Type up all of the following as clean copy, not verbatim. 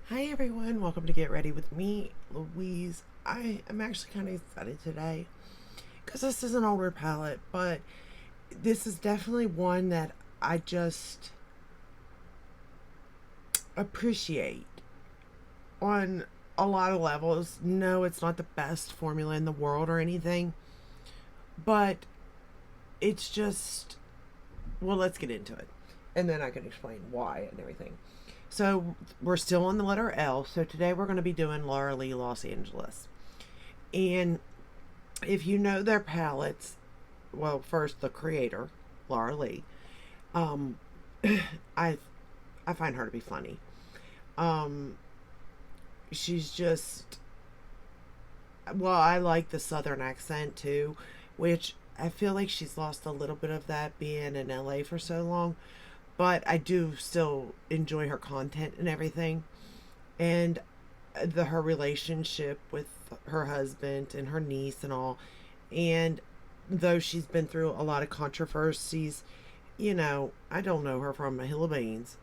Hi everyone, welcome to Get Ready with me, Louise. I am actually kind of excited today because this is an older palette, but this is definitely one that I just appreciate on a lot of levels. No, it's not the best formula in the world or anything, but it's just, well, let's get into it and then I can explain why and everything. So, we're still on the letter L, so today we're going to be doing Laura Lee Los Angeles. And if you know their palettes, well, first the creator, Laura Lee, um, I I find her to be funny. Um, she's just well, I like the southern accent too, which I feel like she's lost a little bit of that being in LA for so long, but I do still enjoy her content and everything. And her relationship with her husband and her niece and all. And though she's been through a lot of controversies, I don't know her from a hill of beans.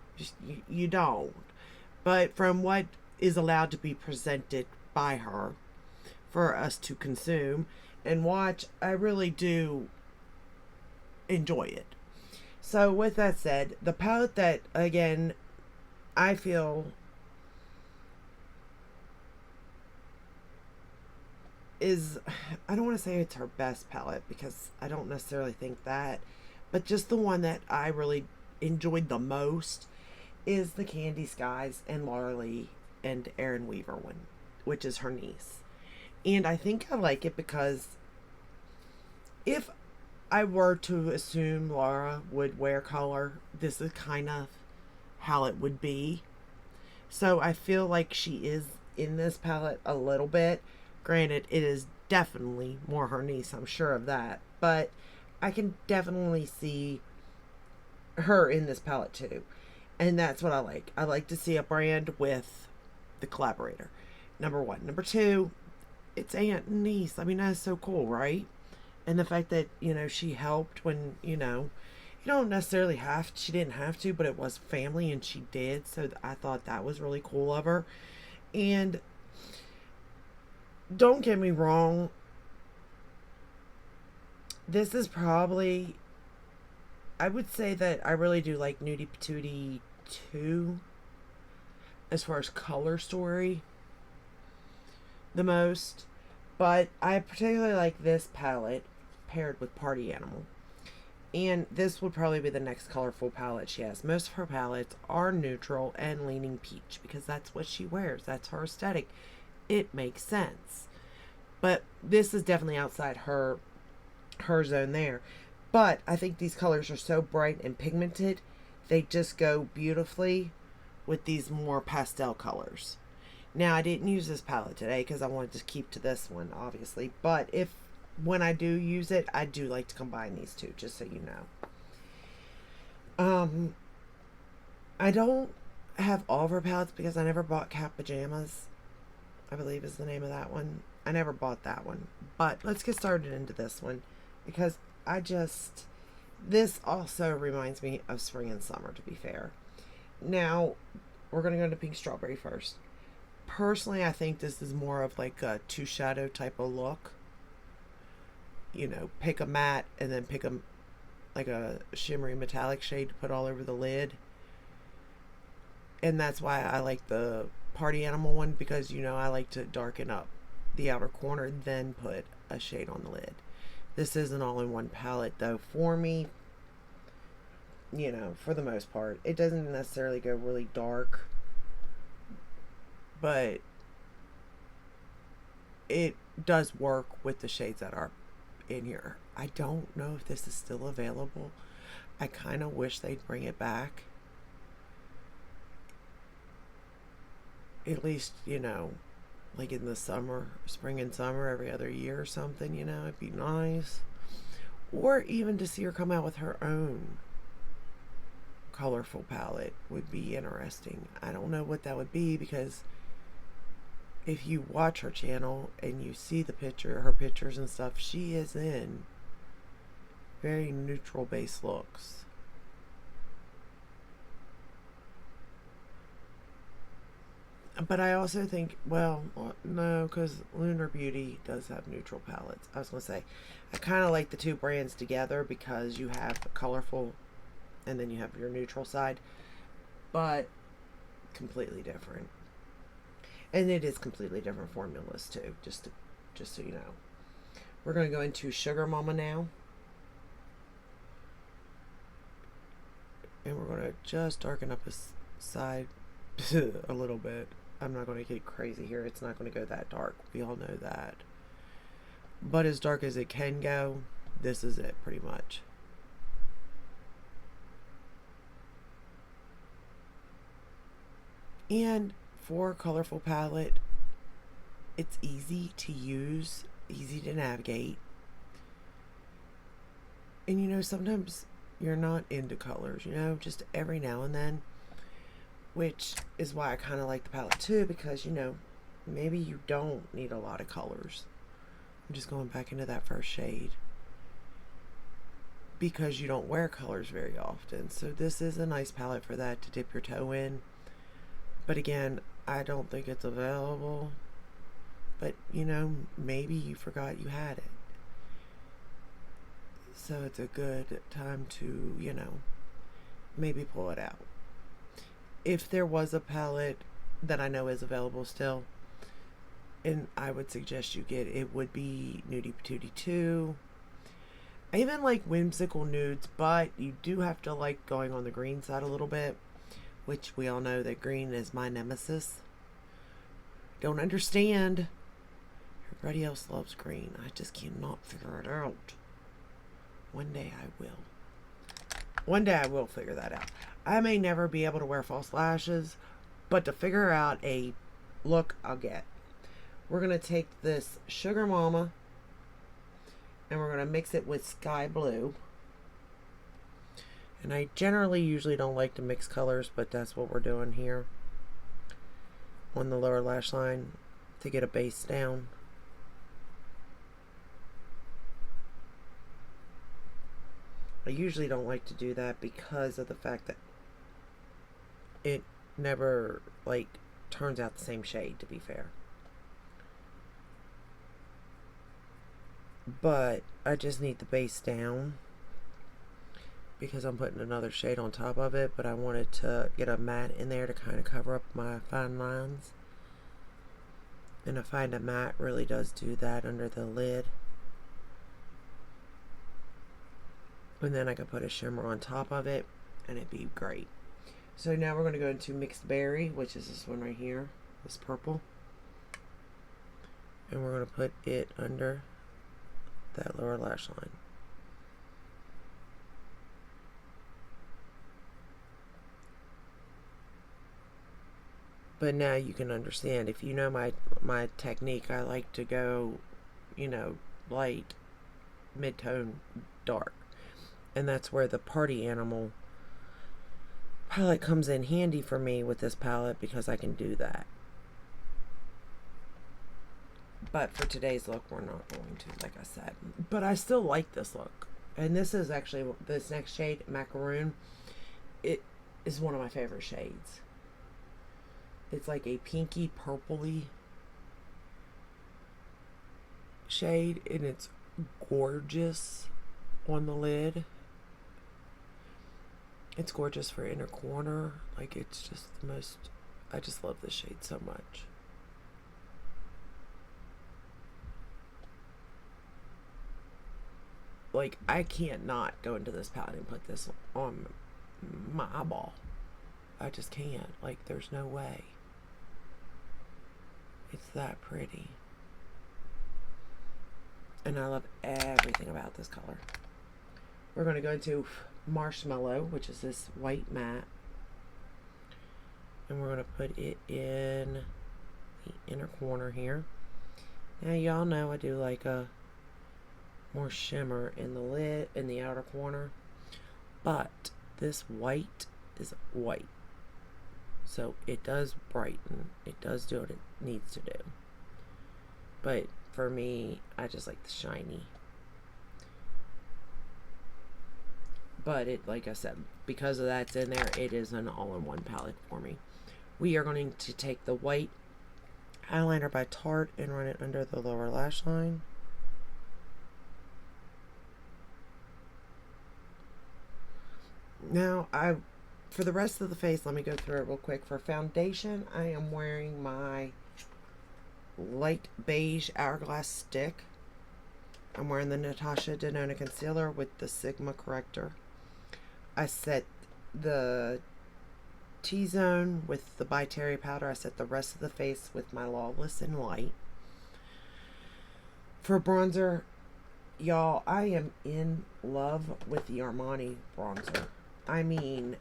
You don't. But from what is allowed to be presented by her for us to consume and watch, I really do enjoy it. So, with that said, the palette that, again, I feel is, I don't want to say it's her best palette because I don't necessarily think that, but just the one that I really enjoyed the most is the Candy Skies and Laura Lee and Erin Weaver one, which is her niece. And I think I like it because if I were to assume Laura would wear color, this is kind of how it would be. So I feel like she is in this palette a little bit. Granted, it is definitely more her niece, I'm sure of that. But I can definitely see her in this palette too. And that's what I like. I like to see a brand with the collaborator. Number one. Number two, it's aunt and niece. I mean, that's so cool, right? And the fact that, she helped when, you don't necessarily she didn't have to, but it was family and she did. So I thought that was really cool of her. And don't get me wrong, this is probably, I would say that I really do like Nudie Patootie 2 as far as color story the most. But I particularly like this palette paired with Party Animal. And this would probably be the next colorful palette she has. Most of her palettes are neutral and leaning peach because that's what she wears. That's her aesthetic. It makes sense. But this is definitely outside her zone there. But I think these colors are so bright and pigmented, they just go beautifully with these more pastel colors. Now, I didn't use this palette today because I wanted to keep to this one, obviously. But if when I do use it, I do like to combine these two, just so you know. I don't have all of her palettes because I never bought Cat Pajamas, I believe is the name of that one. I never bought that one. But let's get started into this one because this also reminds me of spring and summer, to be fair. Now, we're going to go to Pink Strawberry first. Personally, I think this is more of like a two shadow type of look. Pick a matte and then pick like a shimmery metallic shade to put all over the lid. And that's why I like the Party Animal one because I like to darken up the outer corner, then put a shade on the lid. This is an all-in-one palette though for me. For the most part, it doesn't necessarily go really dark, but it does work with the shades that are in here. I don't know if this is still available. I kind of wish they'd bring it back. At least, like in the summer, spring and summer, every other year or something, it'd be nice. Or even to see her come out with her own colorful palette would be interesting. I don't know what that would be because if you watch her channel and you see her pictures and stuff, she is in very neutral base looks. But I also think, well, no, because Lunar Beauty does have neutral palettes. I was going to say, I kind of like the two brands together because you have the colorful and then you have your neutral side, but completely different. And it is completely different formulas too, just so you know. We're going to go into Sugar Mama now. And we're going to just darken up his side a little bit. I'm not going to get crazy here. It's not going to go that dark. We all know that. But as dark as it can go, this is it pretty much. And for a colorful palette, it's easy to use, easy to navigate. And you know, sometimes you're not into colors, you know, just every now and then, which is why I kind of like the palette too, because you know, maybe you don't need a lot of colors. I'm just going back into that first shade because you don't wear colors very often. So this is a nice palette for that, to dip your toe in. But again, I don't think it's available. But you know, maybe you forgot you had it. So it's a good time to, you know, maybe pull it out. If there was a palette that I know is available still, and I would suggest you get, it would be Nudie Patootie 2. I even like Whimsical Nudes, but you do have to like going on the green side a little bit, which we all know that green is my nemesis. Don't understand. Everybody else loves green. I just cannot figure it out. One day I will. One day I will figure that out. I may never be able to wear false lashes, but to figure out a look, I'll get. We're going to take this Sugar Mama and we're going to mix it with Sky Blue. And I generally usually don't like to mix colors, but that's what we're doing here on the lower lash line to get a base down. I usually don't like to do that because of the fact that it never like turns out the same shade, to be fair. But I just need the base down because I'm putting another shade on top of it, but I wanted to get a matte in there to kind of cover up my fine lines. And I find a matte really does do that under the lid. And then I could put a shimmer on top of it and it'd be great. So now we're going to go into Mixed Berry, which is this one right here, this purple. And we're going to put it under that lower lash line. But now you can understand, if you know my technique, I like to go, you know, light, mid-tone, dark. And that's where the Party Animal palette comes in handy for me with this palette, because I can do that. But for today's look, we're not going to, like I said. But I still like this look. And this is actually, this next shade, Macaroon, it is one of my favorite shades. It's like a pinky purpley shade, and it's gorgeous on the lid. It's gorgeous for inner corner. Like, it's just the most, I just love this shade so much. Like, I can't not go into this palette and put this on my eyeball. I just can't. Like, there's no way. It's that pretty. And I love everything about this color. We're going to go into Marshmallow, which is this white matte. And we're going to put it in the inner corner here. Now, y'all know I do like a more shimmer in the lid, in the outer corner. But this white is white. So it does brighten. It does do what it needs to do. But for me, I just like the shiny. But it, like I said, because of that's in there, it is an all-in-one palette for me. We are going to take the white eyeliner by Tarte and run it under the lower lash line. Now, for the rest of the face, let me go through it real quick. For foundation, I am wearing my light beige Hourglass stick. I'm wearing the Natasha Denona concealer with the Sigma corrector. I set the T-zone with the By Terry powder. I set the rest of the face with my Lawless in Light. For bronzer, y'all, I am in love with the Armani bronzer. I mean,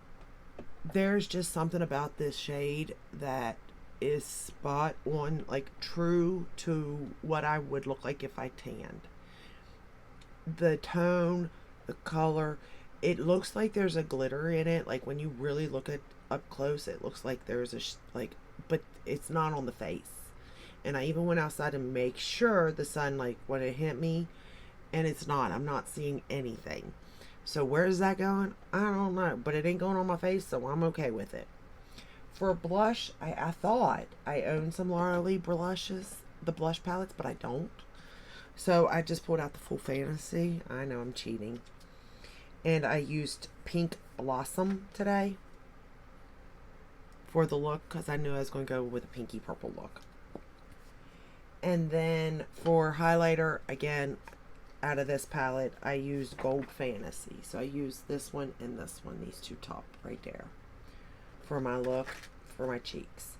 there's just something about this shade that is spot on, like true to what I would look like if I tanned. The tone, the color, it looks like there's a glitter in it. Like when you really look at up close, it looks like there's but it's not on the face. And I even went outside to make sure the sun, like when it hit me, and it's not. I'm not seeing anything. So where is that going? I don't know, but it ain't going on my face, so I'm okay with it. For blush, I thought I owned some Laura Lee blushes, the blush palettes, but I don't. So I just pulled out the Full Fantasy. I know I'm cheating. And I used Pink Blossom today for the look because I knew I was going to go with a pinky purple look. And then for highlighter, again, out of this palette, I used Gold Fantasy. So I used this one and this one, these two top right there, for my look, for my cheeks.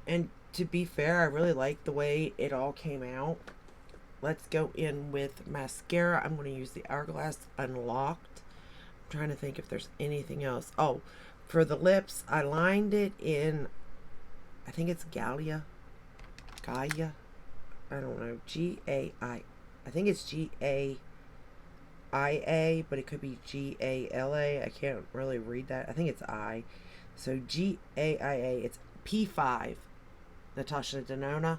And to be fair, I really like the way it all came out. Let's go in with mascara. I'm going to use the Hourglass Unlocked. I'm trying to think if there's anything else. Oh, for the lips, I lined it in, I think it's Gaia. I don't know. G-A-I. I think it's G-A-I-A, but it could be G-A-L-A. I can't really read that. I think it's I. So G-A-I-A. It's P5. Natasha Denona.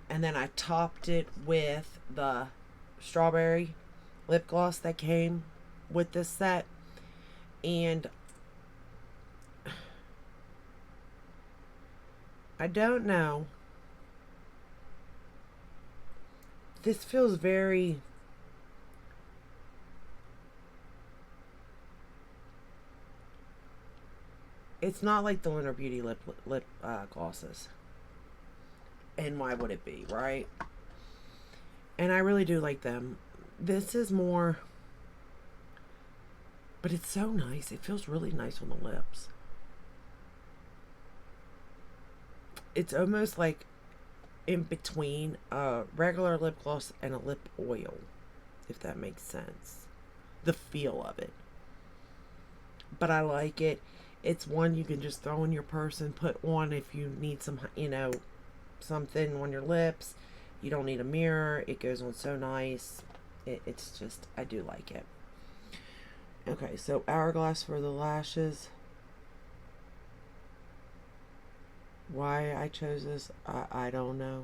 And then I topped it with the strawberry lip gloss that came with this set. And I don't know. This feels very... It's not like the Lunar Beauty lip glosses. And why would it be, right? And I really do like them. This is more... But it's so nice. It feels really nice on the lips. It's almost like in between a regular lip gloss and a lip oil, if that makes sense. The feel of it. But I like it. It's one you can just throw in your purse and put on if you need some, something on your lips. You don't need a mirror. It goes on so nice. It's just, I do like it. Okay, so Hourglass for the lashes. Why I chose this, I don't know.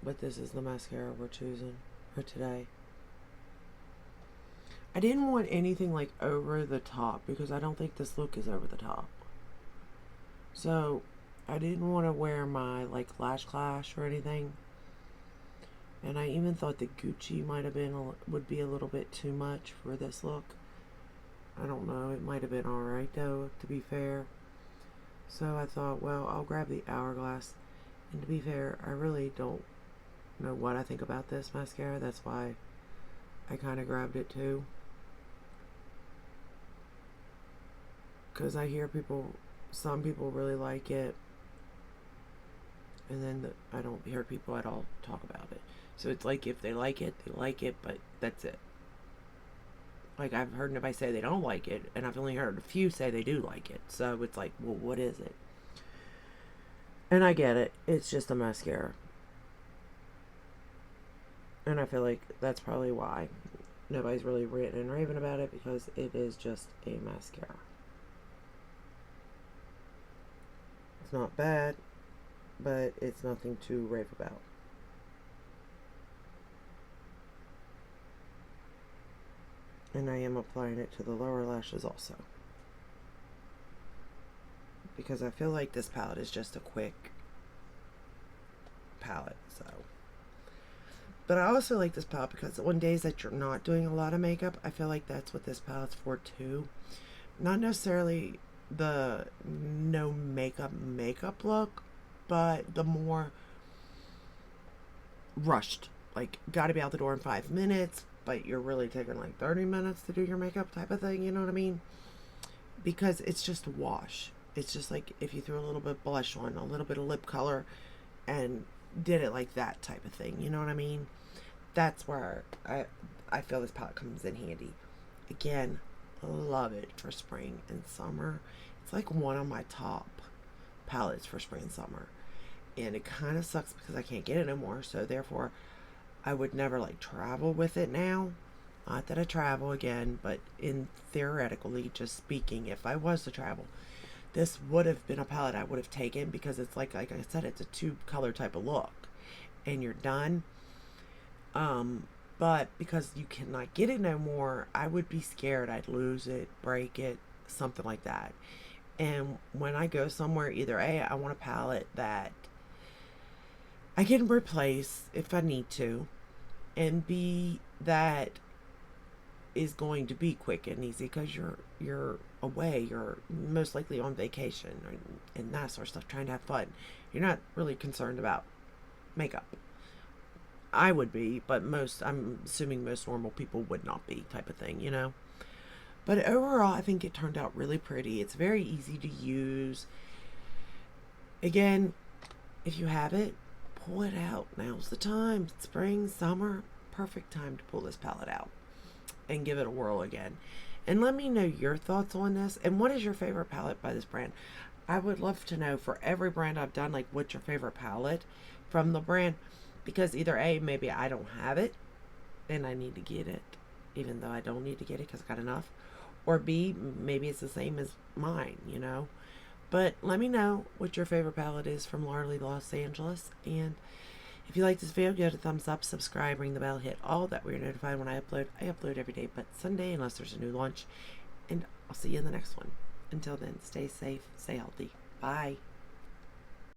But this is the mascara we're choosing for today. I didn't want anything like over the top because I don't think this look is over the top. So I didn't want to wear my like Lash Clash or anything. And I even thought the Gucci might have been would be a little bit too much for this look. I don't know, it might have been alright though, to be fair. So I thought, well, I'll grab the Hourglass. And to be fair, I really don't know what I think about this mascara. That's why I kind of grabbed it too. Because I hear some people really like it. And then I don't hear people at all talk about it. So it's like if they like it, but that's it. Like, I've heard nobody say they don't like it, and I've only heard a few say they do like it. So it's like, well, what is it? And I get it. It's just a mascara. And I feel like that's probably why nobody's really written and raving about it, because it is just a mascara. It's not bad, but it's nothing to rave about. And I am applying it to the lower lashes also, because I feel like this palette is just a quick palette. So, but I also like this palette because on days that you're not doing a lot of makeup, I feel like that's what this palette's for too. Not necessarily the no makeup look, but the more rushed, like gotta be out the door in 5 minutes, but you're really taking like 30 minutes to do your makeup type of thing, you know what I mean? Because it's just a wash. It's just like if you threw a little bit of blush on, a little bit of lip color, and did it like that type of thing, you know what I mean? That's where I feel this palette comes in handy. Again, love it for spring and summer. It's like one of my top palettes for spring and summer. And it kind of sucks because I can't get it anymore, so therefore I would never like travel with it now. Not that I travel again, but in theoretically just speaking, if I was to travel, this would have been a palette I would have taken, because it's like I said, it's a tube color type of look and you're done. But because you cannot get it no more, I would be scared I'd lose it, break it, something like that. And when I go somewhere, either A, I want a palette that I can replace if I need to, and B, that is going to be quick and easy, because you're away, you're most likely on vacation and that sort of stuff, trying to have fun. You're not really concerned about makeup. I would be, but I'm assuming most normal people would not be, type of thing, you know? But overall, I think it turned out really pretty. It's very easy to use. Again, if you have it, pull it out. Now's the time. Spring, summer, perfect time to pull this palette out and give it a whirl again. And let me know your thoughts on this. And what is your favorite palette by this brand? I would love to know, for every brand I've done, like, what's your favorite palette from the brand? Because either A, maybe I don't have it and I need to get it, even though I don't need to get it because I got enough. Or B, maybe it's the same as mine, you know? But let me know what your favorite palette is from Larly Los Angeles. And if you like this video, give it a thumbs up, subscribe, ring the bell, hit all that way you're notified when I upload. I upload every day but Sunday, unless there's a new launch. And I'll see you in the next one. Until then, stay safe, stay healthy. Bye.